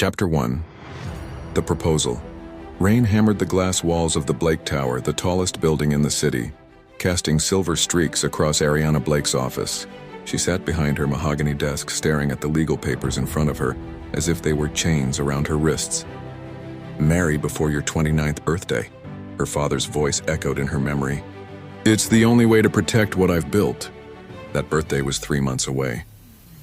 Chapter 1. The Proposal. Rain hammered the glass walls of the Blake Tower, the tallest building in the city, casting silver streaks across Ariana Blake's office. She sat behind her mahogany desk, staring at the legal papers in front of her, as if they were chains around her wrists. "Marry before your 29th birthday," her father's voice echoed in her memory. "It's the only way to protect what I've built." That birthday was 3 months away.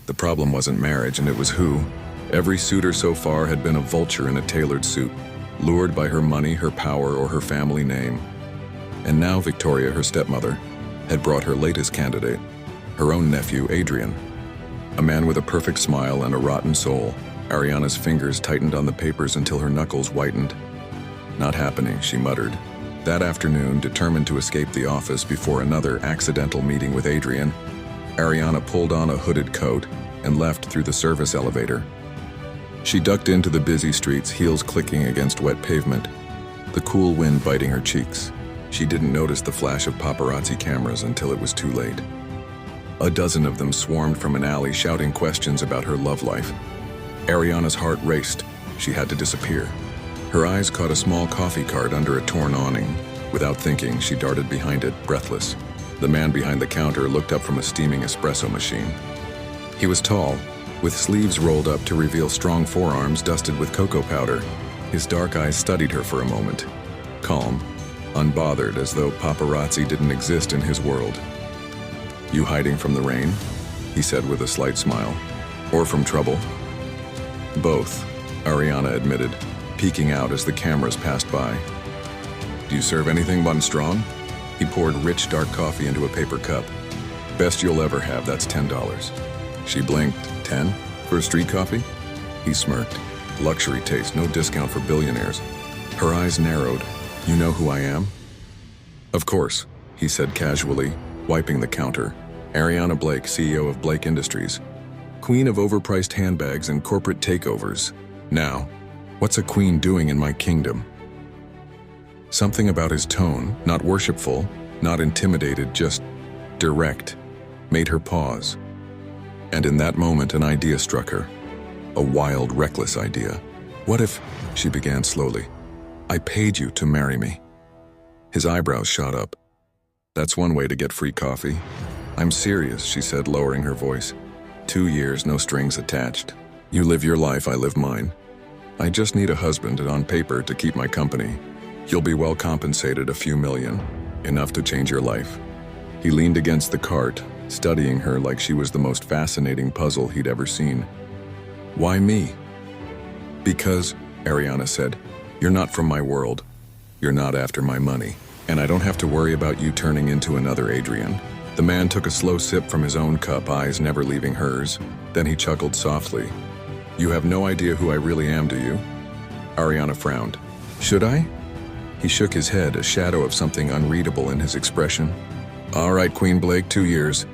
The problem wasn't marriage, and it was who. Every suitor so far had been a vulture in a tailored suit, lured by her money, her power, or her family name. And now Victoria, her stepmother, had brought her latest candidate, her own nephew, Adrian. A man with a perfect smile and a rotten soul. Ariana's fingers tightened on the papers until her knuckles whitened. "Not happening," she muttered. That afternoon, determined to escape the office before another accidental meeting with Adrian, Ariana pulled on a hooded coat and left through the service elevator. She ducked into the busy streets, heels clicking against wet pavement, the cool wind biting her cheeks. She didn't notice the flash of paparazzi cameras until it was too late. A dozen of them swarmed from an alley, shouting questions about her love life. Ariana's heart raced. She had to disappear. Her eyes caught a small coffee cart under a torn awning. Without thinking, she darted behind it, breathless. The man behind the counter looked up from a steaming espresso machine. He was tall, with sleeves rolled up to reveal strong forearms dusted with cocoa powder. His dark eyes studied her for a moment, calm, unbothered, as though paparazzi didn't exist in his world. "You hiding from the rain?" he said with a slight smile. "Or from trouble?" "Both," Ariana admitted, peeking out as the cameras passed by. "Do you serve anything but strong?" He poured rich, dark coffee into a paper cup. "Best you'll ever have, that's $10. She blinked. "10? For a street coffee?" He smirked. "Luxury taste, no discount for billionaires." Her eyes narrowed. "You know who I am?" "Of course," he said casually, wiping the counter. "Ariana Blake, CEO of Blake Industries. Queen of overpriced handbags and corporate takeovers. Now, what's a queen doing in my kingdom?" Something about his tone, not worshipful, not intimidated, just direct, made her pause. And in that moment, an idea struck her. A wild, reckless idea. "What if," she began slowly, "I paid you to marry me?" His eyebrows shot up. "That's one way to get free coffee." "I'm serious," she said, lowering her voice. 2 years, no strings attached. You live your life, I live mine. I just need a husband and on paper to keep my company. You'll be well compensated, a few million, enough to change your life. He leaned against the cart, studying her like she was the most fascinating puzzle he'd ever seen. "Why me?" "Because," Ariana said, "you're not from my world. You're not after my money. And I don't have to worry about you turning into another Adrian." The man took a slow sip from his own cup, eyes never leaving hers. Then he chuckled softly. "You have no idea who I really am, do you?" Ariana frowned. "Should I?" He shook his head, a shadow of something unreadable in his expression. "All right, Queen Blake, 2 years.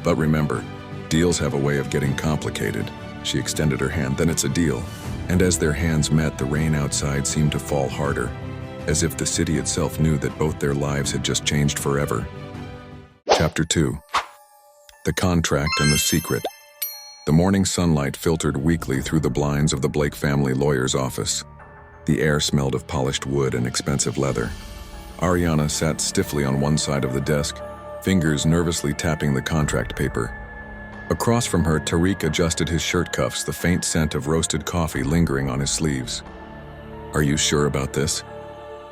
But remember, deals have a way of getting complicated." She extended her hand. "Then it's a deal." And as their hands met, the rain outside seemed to fall harder, as if the city itself knew that both their lives had just changed forever. Chapter 2. The Contract and the Secret. The morning sunlight filtered weakly through the blinds of the Blake family lawyer's office. The air smelled of polished wood and expensive leather. Ariana sat stiffly on one side of the desk, fingers nervously tapping the contract paper. Across from her, Tariq adjusted his shirt cuffs, the faint scent of roasted coffee lingering on his sleeves. "Are you sure about this?"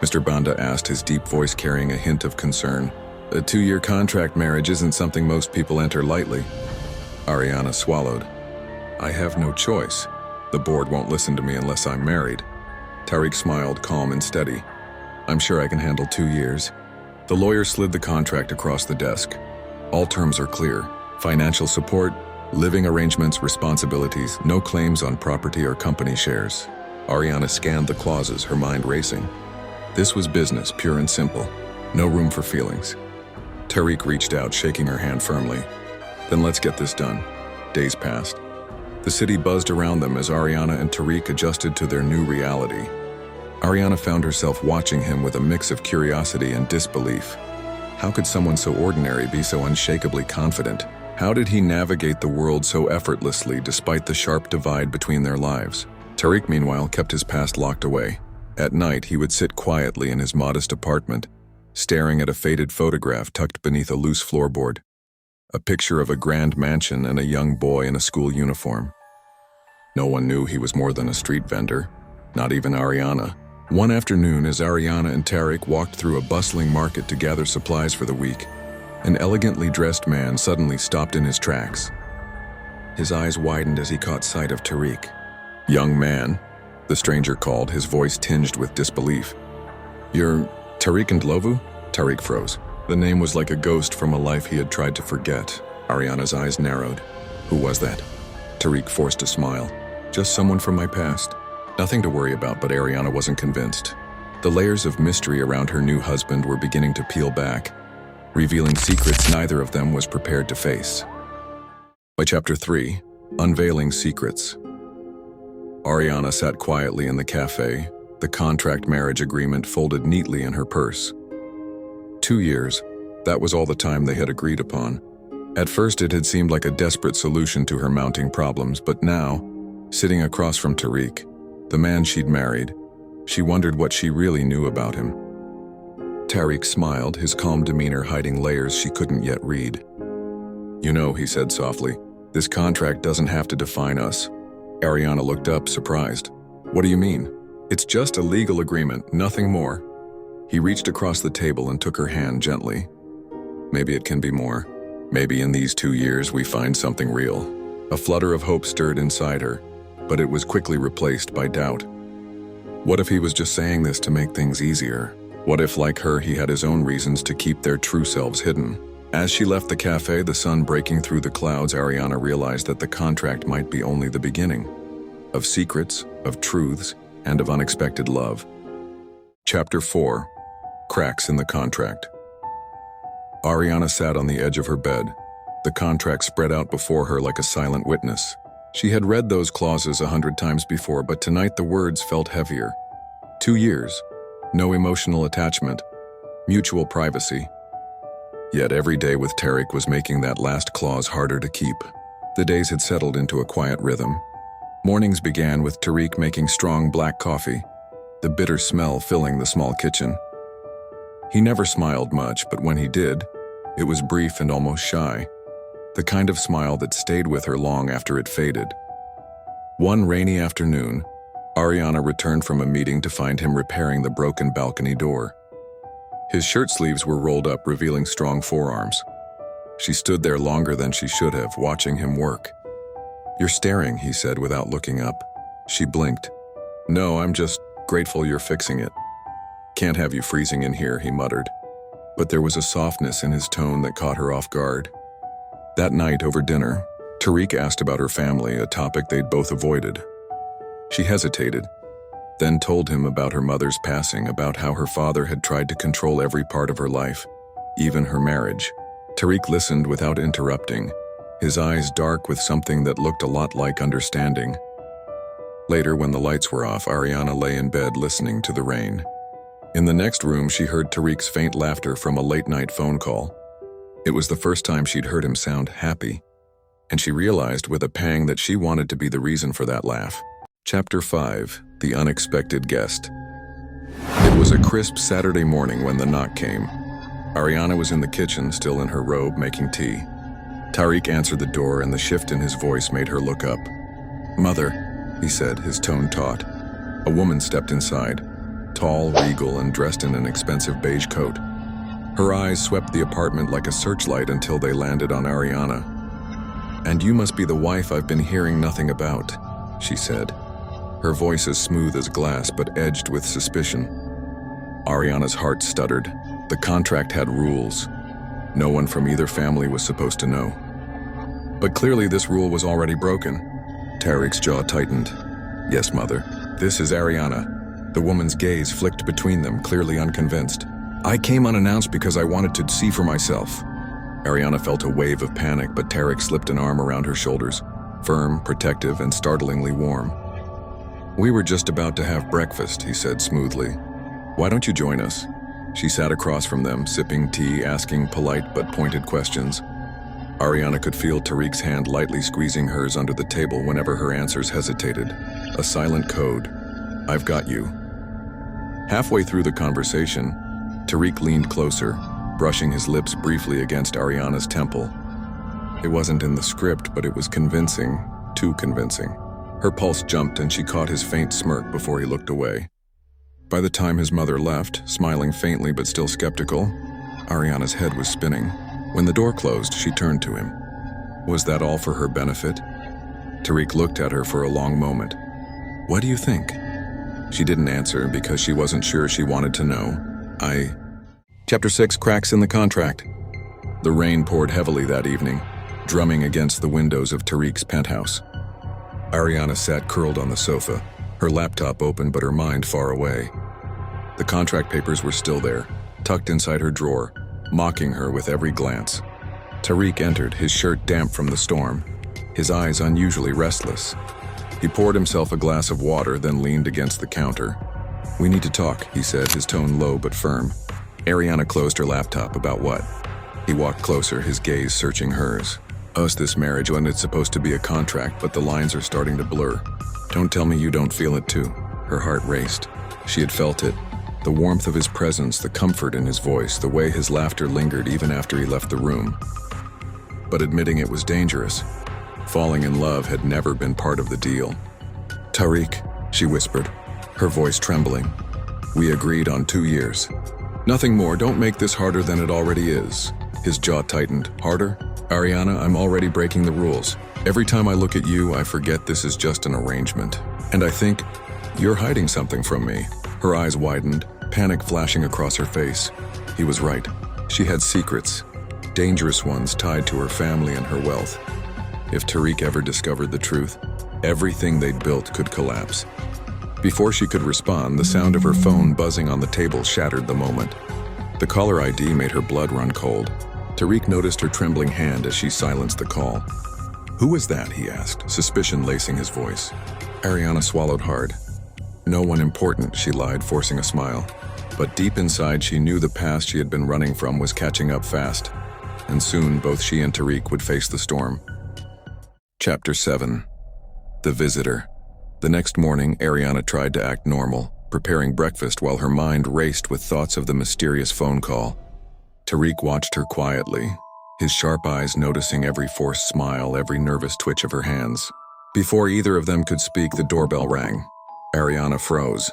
Mr. Banda asked, his deep voice carrying a hint of concern. "A 2-year contract marriage isn't something most people enter lightly." Ariana swallowed. "I have no choice. The board won't listen to me unless I'm married." Tariq smiled, calm and steady. "I'm sure I can handle 2 years." The lawyer slid the contract across the desk. All terms are clear. Financial support, living arrangements, responsibilities, no claims on property or company shares. Ariana scanned the clauses, her mind racing. This was business, pure and simple. No room for feelings. Tariq reached out, shaking her hand firmly. "Then let's get this done." Days passed. The city buzzed around them as Ariana and Tariq adjusted to their new reality. Ariana found herself watching him with a mix of curiosity and disbelief. How could someone so ordinary be so unshakably confident? How did he navigate the world so effortlessly despite the sharp divide between their lives? Tariq, meanwhile, kept his past locked away. At night, he would sit quietly in his modest apartment, staring at a faded photograph tucked beneath a loose floorboard. A picture of a grand mansion and a young boy in a school uniform. No one knew he was more than a street vendor, not even Ariana. One afternoon, as Ariana and Tariq walked through a bustling market to gather supplies for the week, an elegantly dressed man suddenly stopped in his tracks. His eyes widened as he caught sight of Tariq. "Young man," the stranger called, his voice tinged with disbelief. "You're Tariq Ndlovu?" Tariq froze. The name was like a ghost from a life he had tried to forget. Ariana's eyes narrowed. "Who was that?" Tariq forced a smile. "Just someone from my past. Nothing to worry about," but Ariana wasn't convinced. The layers of mystery around her new husband were beginning to peel back, revealing secrets neither of them was prepared to face. By Chapter 3, Unveiling Secrets. Ariana sat quietly in the cafe, the contract marriage agreement folded neatly in her purse. 2 years, that was all the time they had agreed upon. At first it had seemed like a desperate solution to her mounting problems, but now, sitting across from Tariq, the man she'd married, she wondered what she really knew about him. Tariq smiled, his calm demeanor hiding layers she couldn't yet read. "You know," he said softly, "this contract doesn't have to define us." Ariana looked up, surprised. "What do you mean?" "It's just a legal agreement, nothing more." He reached across the table and took her hand gently. "Maybe it can be more. Maybe in these 2 years we find something real." A flutter of hope stirred inside her, but it was quickly replaced by doubt. What if he was just saying this to make things easier? What if, like her, he had his own reasons to keep their true selves hidden? As she left the cafe, the sun breaking through the clouds, Ariana realized that the contract might be only the beginning. Of secrets, of truths, and of unexpected love. Chapter 4. Cracks in the Contract. Ariana sat on the edge of her bed, the contract spread out before her like a silent witness. She had read those clauses 100 times before, but tonight the words felt heavier. 2 years, no emotional attachment, mutual privacy. Yet every day with Tariq was making that last clause harder to keep. The days had settled into a quiet rhythm. Mornings began with Tariq making strong black coffee, the bitter smell filling the small kitchen. He never smiled much, but when he did, it was brief and almost shy, the kind of smile that stayed with her long after it faded. One rainy afternoon, Ariana returned from a meeting to find him repairing the broken balcony door. His shirt sleeves were rolled up, revealing strong forearms. She stood there longer than she should have, watching him work. "You're staring," he said without looking up. She blinked. "No, I'm just grateful you're fixing it." "Can't have you freezing in here," he muttered. But there was a softness in his tone that caught her off guard. That night over dinner, Tariq asked about her family, a topic they'd both avoided. She hesitated, then told him about her mother's passing, about how her father had tried to control every part of her life, even her marriage. Tariq listened without interrupting, his eyes dark with something that looked a lot like understanding. Later, when the lights were off, Ariana lay in bed listening to the rain. In the next room, she heard Tariq's faint laughter from a late-night phone call. It was the first time she'd heard him sound happy, and she realized with a pang that she wanted to be the reason for that laugh. Chapter 5. The Unexpected Guest. It was a crisp Saturday morning when the knock came. Ariana was in the kitchen, still in her robe, making tea. Tariq answered the door, and the shift in his voice made her look up. "Mother," he said, his tone taut. A woman stepped inside, tall, regal, and dressed in an expensive beige coat. Her eyes swept the apartment like a searchlight until they landed on Ariana. "And you must be the wife I've been hearing nothing about," she said. Her voice as smooth as glass but edged with suspicion. Ariana's heart stuttered. The contract had rules. No one from either family was supposed to know. But clearly this rule was already broken. Tariq's jaw tightened. "Yes, Mother. This is Ariana." The woman's gaze flicked between them, clearly unconvinced. "I came unannounced because I wanted to see for myself." Ariana felt a wave of panic, but Tariq slipped an arm around her shoulders, firm, protective, and startlingly warm. "We were just about to have breakfast," he said smoothly. "Why don't you join us?" She sat across from them, sipping tea, asking polite but pointed questions. Ariana could feel Tariq's hand lightly squeezing hers under the table whenever her answers hesitated. A silent code. I've got you. Halfway through the conversation, Tariq leaned closer, brushing his lips briefly against Ariana's temple. It wasn't in the script, but it was convincing, too convincing. Her pulse jumped and she caught his faint smirk before he looked away. By the time his mother left, smiling faintly but still skeptical, Ariana's head was spinning. When the door closed, she turned to him. Was that all for her benefit? Tariq looked at her for a long moment. What do you think? She didn't answer because she wasn't sure she wanted to know. Chapter 6, Cracks in the Contract. The rain poured heavily that evening, drumming against the windows of Tariq's penthouse. Ariana sat curled on the sofa, her laptop open but her mind far away. The contract papers were still there, tucked inside her drawer, mocking her with every glance. Tariq entered, his shirt damp from the storm, his eyes unusually restless. He poured himself a glass of water, then leaned against the counter. We need to talk, he said, his tone low but firm. Ariana closed her laptop. About what? He walked closer, his gaze searching hers. Us, this marriage, when it's supposed to be a contract, but the lines are starting to blur. Don't tell me you don't feel it too. Her heart raced. She had felt it. The warmth of his presence, the comfort in his voice, the way his laughter lingered even after he left the room. But admitting it was dangerous. Falling in love had never been part of the deal. Tariq, she whispered, her voice trembling. We agreed on 2 years. Nothing more, don't make this harder than it already is. His jaw tightened. Harder? Ariana, I'm already breaking the rules. Every time I look at you, I forget this is just an arrangement. And I think, you're hiding something from me. Her eyes widened, panic flashing across her face. He was right. She had secrets, dangerous ones tied to her family and her wealth. If Tariq ever discovered the truth, everything they'd built could collapse. Before she could respond, the sound of her phone buzzing on the table shattered the moment. The caller ID made her blood run cold. Tariq noticed her trembling hand as she silenced the call. Who was that? He asked, suspicion lacing his voice. Ariana swallowed hard. No one important, she lied, forcing a smile. But deep inside, she knew the past she had been running from was catching up fast. And soon, both she and Tariq would face the storm. Chapter 7. The Visitor. The next morning, Ariana tried to act normal, preparing breakfast while her mind raced with thoughts of the mysterious phone call. Tariq watched her quietly, his sharp eyes noticing every forced smile, every nervous twitch of her hands. Before either of them could speak, the doorbell rang. Ariana froze.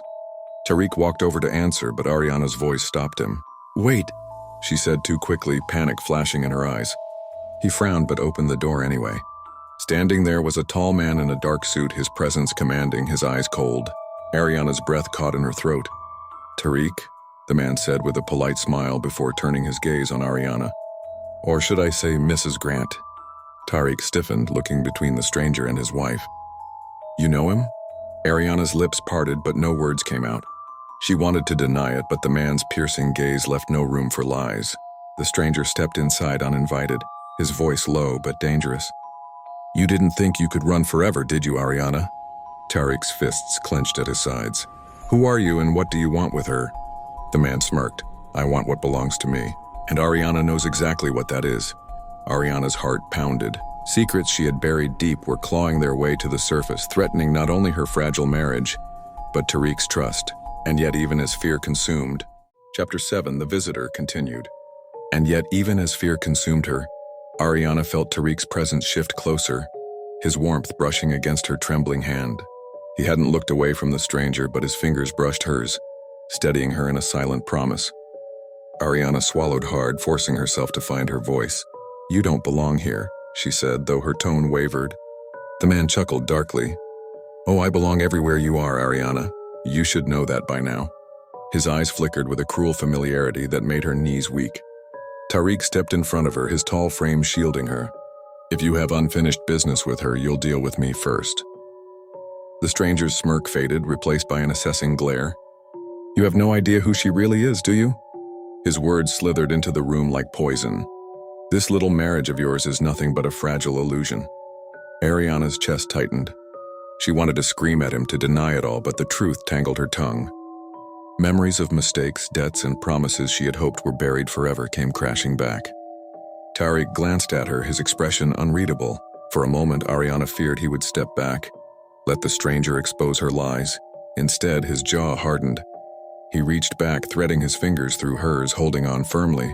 Tariq walked over to answer, but Ariana's voice stopped him. Wait, she said too quickly, panic flashing in her eyes. He frowned but opened the door anyway. Standing there was a tall man in a dark suit, his presence commanding, his eyes cold. Ariana's breath caught in her throat. Tariq, the man said with a polite smile before turning his gaze on Ariana. Or should I say Mrs. Grant? Tariq stiffened, looking between the stranger and his wife. You know him? Ariana's lips parted, but no words came out. She wanted to deny it, but the man's piercing gaze left no room for lies. The stranger stepped inside uninvited, his voice low but dangerous. You didn't think you could run forever, did you, Ariana? Tariq's fists clenched at his sides. Who are you and what do you want with her? The man smirked. I want what belongs to me. And Ariana knows exactly what that is. Ariana's heart pounded. Secrets she had buried deep were clawing their way to the surface, threatening not only her fragile marriage, but Tariq's trust. And yet even as fear consumed. Chapter 7, The Visitor, continued. And yet even as fear consumed her, Ariana felt Tariq's presence shift closer, his warmth brushing against her trembling hand. He hadn't looked away from the stranger, but his fingers brushed hers, steadying her in a silent promise. Ariana swallowed hard, forcing herself to find her voice. You don't belong here, she said, though her tone wavered. The man chuckled darkly. Oh, I belong everywhere you are, Ariana. You should know that by now. His eyes flickered with a cruel familiarity that made her knees weak. Tariq stepped in front of her, his tall frame shielding her. If you have unfinished business with her, you'll deal with me first. The stranger's smirk faded, replaced by an assessing glare. You have no idea who she really is, do you? His words slithered into the room like poison. This little marriage of yours is nothing but a fragile illusion. Ariana's chest tightened. She wanted to scream at him, to deny it all, but the truth tangled her tongue. Memories of mistakes, debts, and promises she had hoped were buried forever came crashing back. Tariq glanced at her, his expression unreadable. For a moment, Ariana feared he would step back, let the stranger expose her lies. Instead, his jaw hardened. He reached back, threading his fingers through hers, holding on firmly.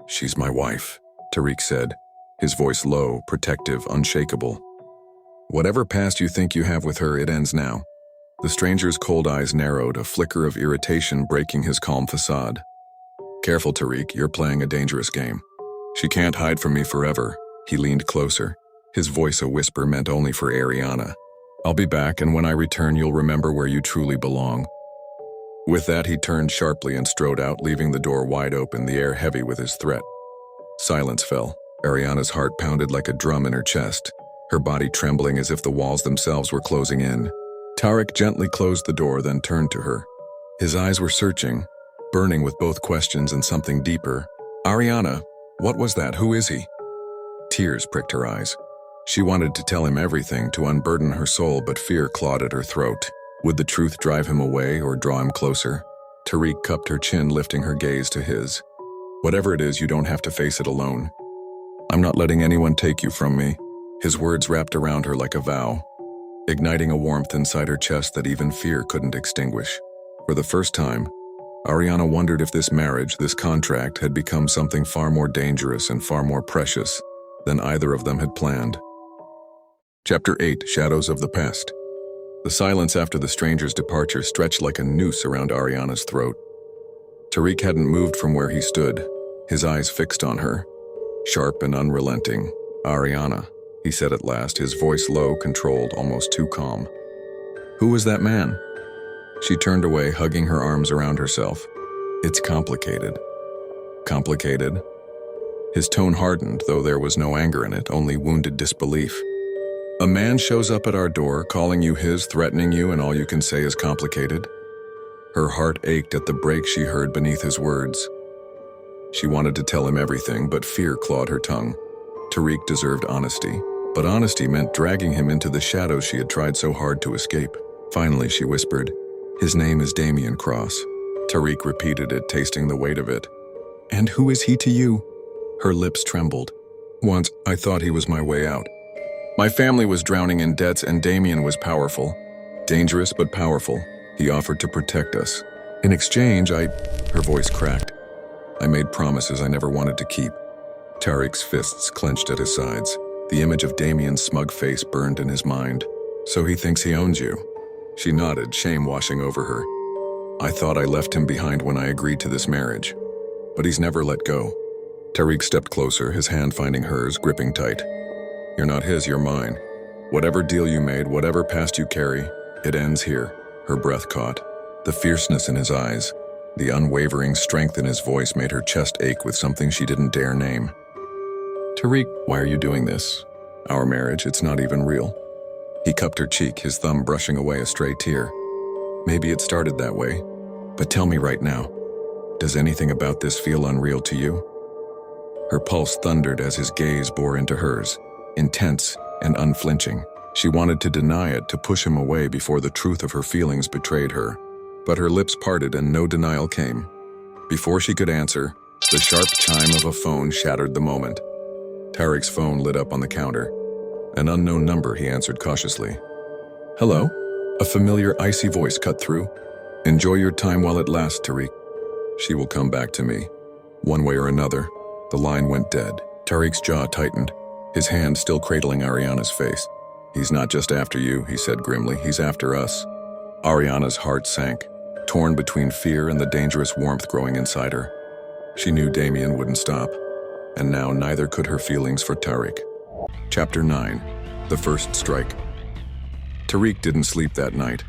"She's my wife," Tariq said, his voice low, protective, unshakable. "Whatever past you think you have with her, it ends now." The stranger's cold eyes narrowed, a flicker of irritation breaking his calm facade. "Careful, Tariq, you're playing a dangerous game. She can't hide from me forever." He leaned closer, his voice a whisper meant only for Ariana. "I'll be back, and when I return, you'll remember where you truly belong." With that, he turned sharply and strode out, leaving the door wide open, the air heavy with his threat. Silence fell. Ariana's heart pounded like a drum in her chest, her body trembling as if the walls themselves were closing in. Tariq gently closed the door, then turned to her. His eyes were searching, burning with both questions and something deeper. "Ariana, what was that? Who is he?" Tears pricked her eyes. She wanted to tell him everything, to unburden her soul, but fear clawed at her throat. Would the truth drive him away or draw him closer? Tariq cupped her chin, lifting her gaze to his. "Whatever it is, you don't have to face it alone. I'm not letting anyone take you from me." His words wrapped around her like a vow, igniting a warmth inside her chest that even fear couldn't extinguish. For the first time, Ariana wondered if this marriage, this contract, had become something far more dangerous and far more precious than either of them had planned. Chapter 8: Shadows of the Past. The silence after the stranger's departure stretched like a noose around Ariana's throat. Tariq hadn't moved from where he stood, his eyes fixed on her, sharp and unrelenting. "Ariana," he said at last, his voice low, controlled, almost too calm. "Who was that man?" She turned away, hugging her arms around herself. "It's complicated." "Complicated?" His tone hardened, though there was no anger in it, only wounded disbelief. "A man shows up at our door, calling you his, threatening you, and all you can say is complicated?" Her heart ached at the break she heard beneath his words. She wanted to tell him everything, but fear clawed her tongue. Tariq deserved honesty, but honesty meant dragging him into the shadows she had tried so hard to escape. Finally, she whispered, "His name is Damien Cross." Tariq repeated it, tasting the weight of it. "And who is he to you?" Her lips trembled. "Once, I thought he was my way out. My family was drowning in debts, and Damien was powerful. Dangerous, but powerful. He offered to protect us. In exchange, Her voice cracked. "I made promises I never wanted to keep." Tariq's fists clenched at his sides. The image of Damien's smug face burned in his mind. "So he thinks he owns you?" She nodded, shame washing over her. "I thought I left him behind when I agreed to this marriage. But he's never let go." Tariq stepped closer, his hand finding hers, gripping tight. "You're not his, you're mine. Whatever deal you made, whatever past you carry, it ends here." Her breath caught. The fierceness in his eyes, the unwavering strength in his voice made her chest ache with something she didn't dare name. "Tariq, why are you doing this? Our marriage, it's not even real." He cupped her cheek, his thumb brushing away a stray tear. "Maybe it started that way, but tell me right now, does anything about this feel unreal to you?" Her pulse thundered as his gaze bore into hers, intense and unflinching. She wanted to deny it, to push him away before the truth of her feelings betrayed her. But her lips parted and no denial came. Before she could answer, the sharp chime of a phone shattered the moment. Tariq's phone lit up on the counter. An unknown number, he answered cautiously. "Hello?" A familiar icy voice cut through. "Enjoy your time while it lasts, Tariq. She will come back to me, one way or another." The line went dead. Tariq's jaw tightened, his hand still cradling Ariana's face. "He's not just after you," he said grimly. "He's after us." Ariana's heart sank, torn between fear and the dangerous warmth growing inside her. She knew Damien wouldn't stop, and now neither could her feelings for Tariq. Chapter 9: The First Strike. Tariq didn't sleep that night.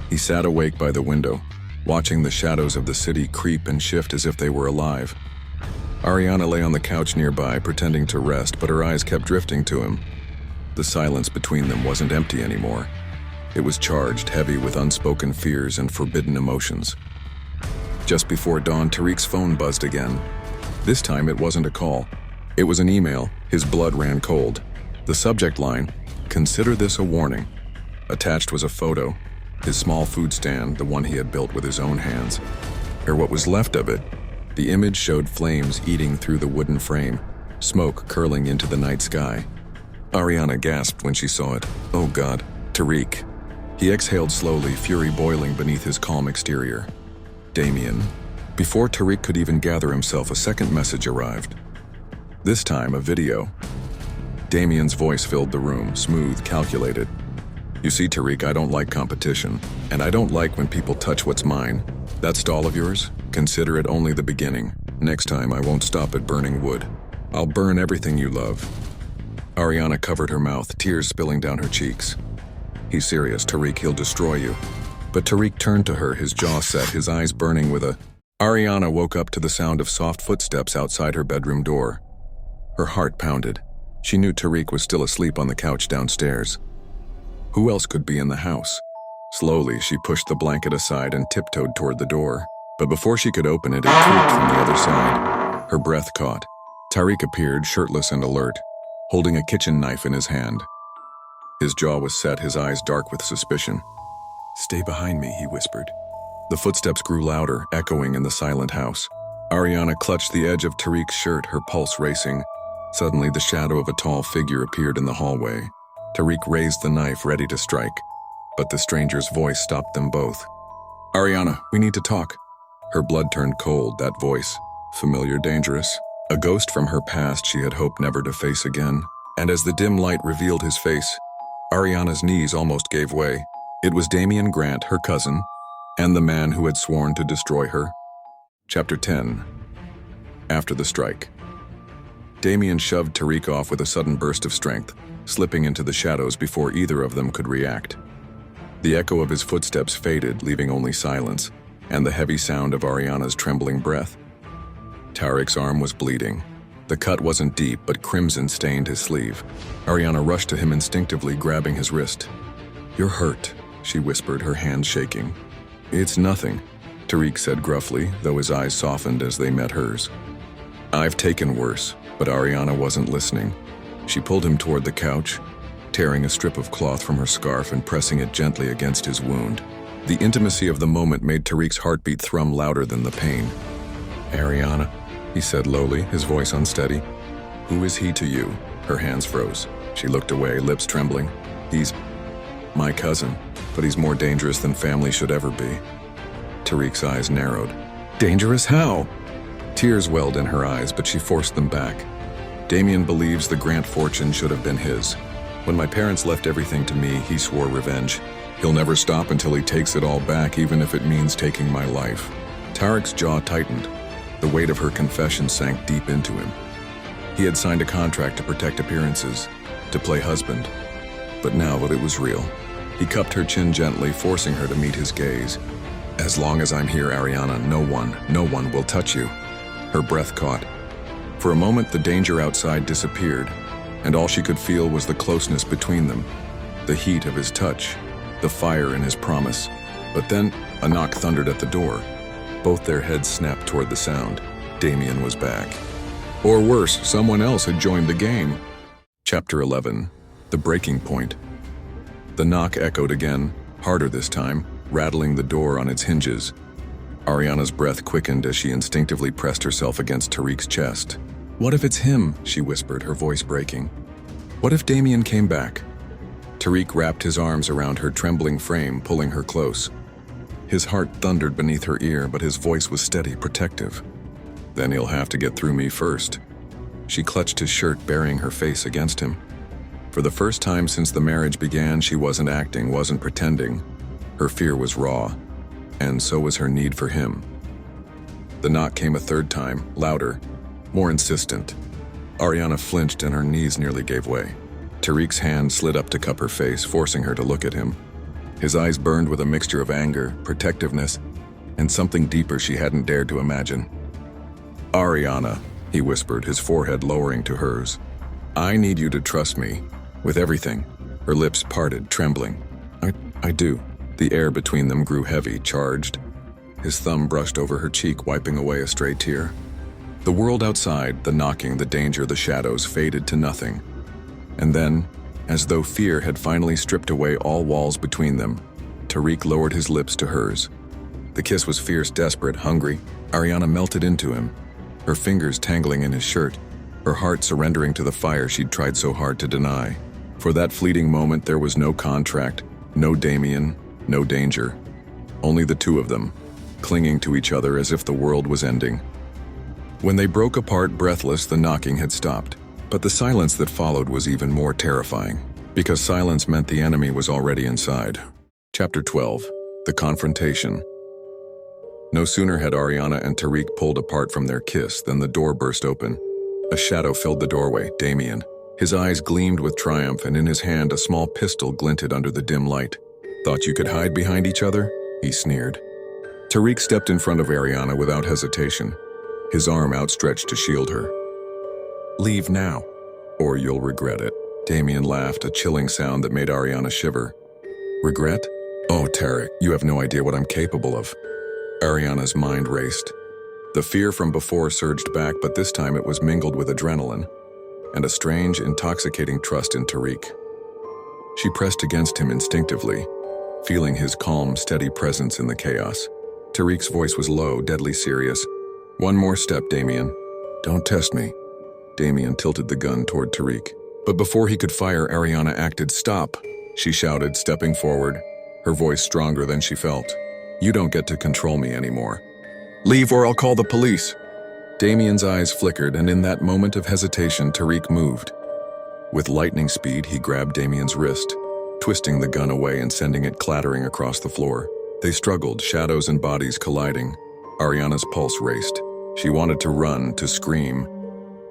He sat awake by the window, watching the shadows of the city creep and shift as if they were alive. Ariana lay on the couch nearby, pretending to rest, but her eyes kept drifting to him. The silence between them wasn't empty anymore. It was charged, heavy with unspoken fears and forbidden emotions. Just before dawn, Tariq's phone buzzed again. This time it wasn't a call. It was an email. His blood ran cold. The subject line, "Consider this a warning." Attached was a photo, his small food stand, the one he had built with his own hands. Or what was left of it. The image showed flames eating through the wooden frame, smoke curling into the night sky. Ariana gasped when she saw it. Oh God, Tariq. He exhaled slowly, fury boiling beneath his calm exterior. Damien. Before Tariq could even gather himself, a second message arrived. This time, a video. Damien's voice filled the room, smooth, calculated. You see, Tariq, I don't like competition, and I don't like when people touch what's mine. That stall of yours? Consider it only the beginning. Next time, I won't stop at burning wood. I'll burn everything you love. Ariana covered her mouth, tears spilling down her cheeks. He's serious, Tariq, he'll destroy you. But Tariq turned to her, his jaw set, his eyes burning with a... Ariana woke up to the sound of soft footsteps outside her bedroom door. Her heart pounded. She knew Tariq was still asleep on the couch downstairs. Who else could be in the house? Slowly, she pushed the blanket aside and tiptoed toward the door. But before she could open it, it creaked from the other side. Her breath caught. Tariq appeared, shirtless and alert, holding a kitchen knife in his hand. His jaw was set, his eyes dark with suspicion. Stay behind me, he whispered. The footsteps grew louder, echoing in the silent house. Ariana clutched the edge of Tariq's shirt, her pulse racing. Suddenly, the shadow of a tall figure appeared in the hallway. Tariq raised the knife, ready to strike, but the stranger's voice stopped them both. Ariana, we need to talk. Her blood turned cold, that voice. Familiar, dangerous. A ghost from her past she had hoped never to face again. And as the dim light revealed his face, Ariana's knees almost gave way. It was Damien Grant, her cousin, and the man who had sworn to destroy her. Chapter 10. After the strike. Damien shoved Tariq off with a sudden burst of strength, slipping into the shadows before either of them could react. The echo of his footsteps faded, leaving only silence, and the heavy sound of Ariana's trembling breath. Tariq's arm was bleeding. The cut wasn't deep, but crimson stained his sleeve. Ariana rushed to him instinctively, grabbing his wrist. You're hurt, she whispered, her hands shaking. It's nothing, Tariq said gruffly, though his eyes softened as they met hers. I've taken worse, but Ariana wasn't listening. She pulled him toward the couch, tearing a strip of cloth from her scarf and pressing it gently against his wound. The intimacy of the moment made Tariq's heartbeat thrum louder than the pain. Ariana, he said lowly, his voice unsteady. Who is he to you? Her hands froze. She looked away, lips trembling. He's my cousin, but he's more dangerous than family should ever be. Tariq's eyes narrowed. Dangerous how? Tears welled in her eyes, but she forced them back. Damien believes the Grant fortune should have been his. When my parents left everything to me, he swore revenge. He'll never stop until he takes it all back, even if it means taking my life. Tariq's jaw tightened. The weight of her confession sank deep into him. He had signed a contract to protect appearances, to play husband. But now that it was real, he cupped her chin gently, forcing her to meet his gaze. As long as I'm here, Ariana, no one will touch you. Her breath caught. For a moment, the danger outside disappeared, and all she could feel was the closeness between them, the heat of his touch, the fire in his promise. But then, a knock thundered at the door. Both their heads snapped toward the sound. Damien was back. Or worse, someone else had joined the game. Chapter 11. The Breaking Point. The knock echoed again, harder this time, rattling the door on its hinges. Ariana's breath quickened as she instinctively pressed herself against Tariq's chest. What if it's him? She whispered, her voice breaking. What if Damien came back? Tariq wrapped his arms around her trembling frame, pulling her close. His heart thundered beneath her ear, but his voice was steady, protective. Then he'll have to get through me first. She clutched his shirt, burying her face against him. For the first time since the marriage began, she wasn't acting, wasn't pretending. Her fear was raw, and so was her need for him. The knock came a third time, louder, more insistent. Ariana flinched and her knees nearly gave way. Tariq's hand slid up to cup her face, forcing her to look at him. His eyes burned with a mixture of anger, protectiveness, and something deeper she hadn't dared to imagine. Ariana, he whispered, his forehead lowering to hers. I need you to trust me, with everything. Her lips parted, trembling. I do. The air between them grew heavy, charged. His thumb brushed over her cheek, wiping away a stray tear. The world outside, the knocking, the danger, the shadows, faded to nothing. And then, as though fear had finally stripped away all walls between them, Tariq lowered his lips to hers. The kiss was fierce, desperate, hungry. Ariana melted into him, her fingers tangling in his shirt, her heart surrendering to the fire she'd tried so hard to deny. For that fleeting moment, there was no contract, no Damien, no danger. Only the two of them, clinging to each other as if the world was ending. When they broke apart breathless, the knocking had stopped. But the silence that followed was even more terrifying, because silence meant the enemy was already inside. Chapter 12. The Confrontation. No sooner had Ariana and Tariq pulled apart from their kiss than the door burst open. A shadow filled the doorway, Damien. His eyes gleamed with triumph, and in his hand a small pistol glinted under the dim light. "Thought you could hide behind each other?" he sneered. Tariq stepped in front of Ariana without hesitation, his arm outstretched to shield her. "Leave now, or you'll regret it." Damien laughed, a chilling sound that made Ariana shiver. "Regret? Oh, Tariq, you have no idea what I'm capable of." Ariana's mind raced. The fear from before surged back, but this time it was mingled with adrenaline and a strange, intoxicating trust in Tariq. She pressed against him instinctively, feeling his calm, steady presence in the chaos. Tariq's voice was low, deadly serious. "One more step, Damien. Don't test me." Damien tilted the gun toward Tariq. But before he could fire, Ariana acted. "Stop," she shouted, stepping forward, her voice stronger than she felt. "You don't get to control me anymore. Leave or I'll call the police." Damien's eyes flickered, and in that moment of hesitation, Tariq moved. With lightning speed, he grabbed Damien's wrist, twisting the gun away and sending it clattering across the floor. They struggled, shadows and bodies colliding. Ariana's pulse raced. She wanted to run, to scream,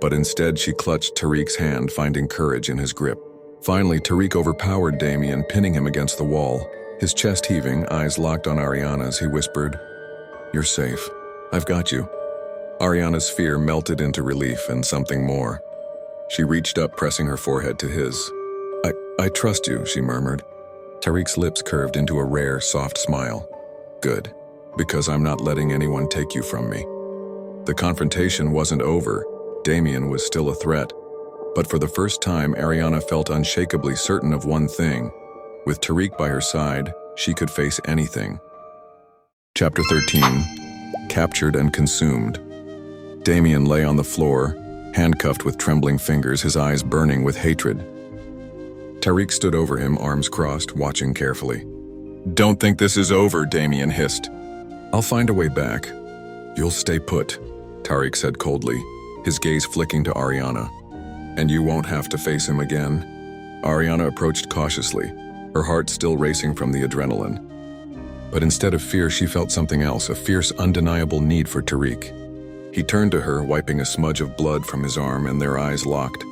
but instead she clutched Tariq's hand, finding courage in his grip. Finally, Tariq overpowered Damien, pinning him against the wall. His chest heaving, eyes locked on Ariana's, he whispered, "You're safe. I've got you." Ariana's fear melted into relief and something more. She reached up, pressing her forehead to his. I trust you," she murmured. Tariq's lips curved into a rare, soft smile. "Good, because I'm not letting anyone take you from me." The confrontation wasn't over. Damien was still a threat. But for the first time, Ariana felt unshakably certain of one thing. With Tariq by her side, she could face anything. Chapter 13. Captured and Consumed. Damien lay on the floor, handcuffed with trembling fingers, his eyes burning with hatred. Tariq stood over him, arms crossed, watching carefully. "Don't think this is over," Damien hissed. "I'll find a way back. You'll stay put," Tariq said coldly, his gaze flicking to Ariana. "And you won't have to face him again." Ariana approached cautiously, her heart still racing from the adrenaline. But instead of fear, she felt something else, a fierce, undeniable need for Tariq. He turned to her, wiping a smudge of blood from his arm, and their eyes locked.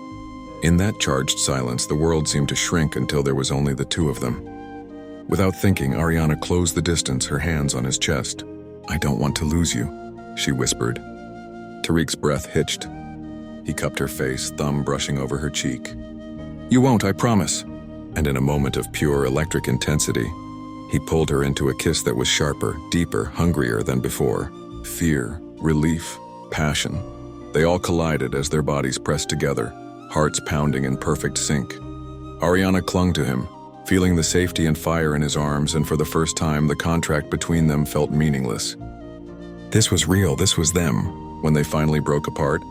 In that charged silence, the world seemed to shrink until there was only the two of them. Without thinking, Ariana closed the distance, her hands on his chest. "I don't want to lose you," she whispered. Tariq's breath hitched. He cupped her face, thumb brushing over her cheek. "You won't, I promise." And in a moment of pure electric intensity, he pulled her into a kiss that was sharper, deeper, hungrier than before. Fear, relief, passion. They all collided as their bodies pressed together, hearts pounding in perfect sync. Ariana clung to him, feeling the safety and fire in his arms, and for the first time, the contract between them felt meaningless. This was real, this was them. When they finally broke apart,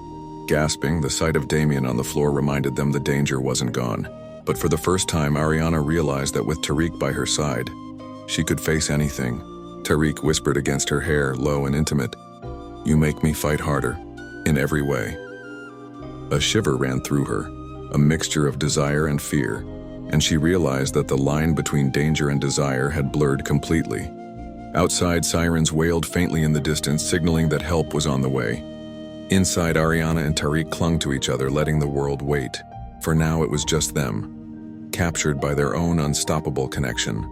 gasping, the sight of Damien on the floor reminded them the danger wasn't gone. But for the first time, Ariana realized that with Tariq by her side, she could face anything. Tariq whispered against her hair, low and intimate, "You make me fight harder, in every way." A shiver ran through her, a mixture of desire and fear, and she realized that the line between danger and desire had blurred completely. Outside, sirens wailed faintly in the distance, signaling that help was on the way. Inside, Ariana and Tariq clung to each other, letting the world wait. For now, it was just them, captured by their own unstoppable connection.